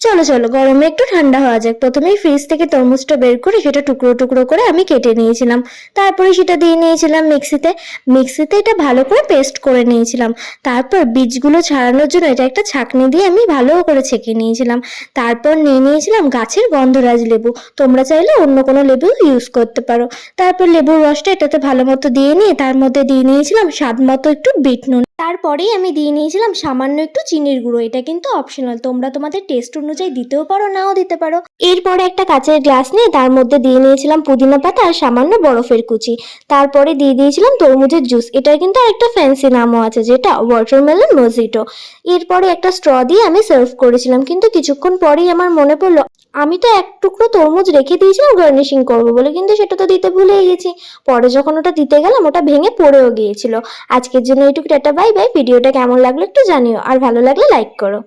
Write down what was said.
চলো চলো গরমে একটু ঠান্ডা হওয়া যাক। প্রথমেই ফ্রিজ থেকে তরমুজটা বের করে সেটা টুকরো টুকরো করে আমি কেটে নিয়েছিলাম। তারপরে সেটা দিয়ে নিয়েছিলাম মিক্সিতে। মিক্সিতে এটা ভালো করে পেস্ট করে নিয়েছিলাম। তারপর বীজগুলো ছাড়ানোর জন্য এটা একটা ছাঁকনি দিয়ে আমি ভালো করে ছেঁকে নিয়েছিলাম। তারপর নিয়ে নিয়েছিলাম গাছের গন্ধরাজ লেবু। তোমরা চাইলে অন্য কোনো লেবু ইউজ করতে পারো। তারপর লেবুর রসটা এটাতে ভালো মতো দিয়ে নিয়ে তার মধ্যে দিয়ে নিয়েছিলাম স্বাদ মতো একটু বিট নুন। তারপরেই আমি দিয়ে নিয়েছিলাম সামান্য একটু চিনির গুঁড়ো। এটা কিন্তু অপশনাল, তোমরা তোমাদের টেস্ট অনুযায়ী দিতেও পারো, নাও দিতে পারো। এরপরে একটা কাঁচের গ্লাস নিয়ে তার মধ্যে দিয়ে নিয়েছিলাম পুদিনা পাতা আর সামান্য বরফের কুচি। তারপরে দিয়ে দিয়েছিলাম তরমুজের জুস। এটার কিন্তু আরেকটা ফ্যান্সি নামও আছে, যেটা ওয়াটারমেলন মজিটো। এরপরে একটা স্ট্র দিয়ে আমি সার্ভ করেছিলাম, কিন্তু কিছুক্ষণ পরেই আমার মনে পড়লো আমি তো এক টুকরো তরমুজ রেখে দিয়েছিলাম গার্নিশিং করবো বলে, কিন্তু সেটা তো দিতে ভুলেই গেছি। পরে যখন ওটা দিতে গেলাম ওটা ভেঙে পড়েও গিয়েছিল। আজকের জন্য এইটুকু, টাটা, বাই বাই। ভিডিওটা কেমন লাগলো একটু জানিও, আর ভালো লাগলে লাইক করো।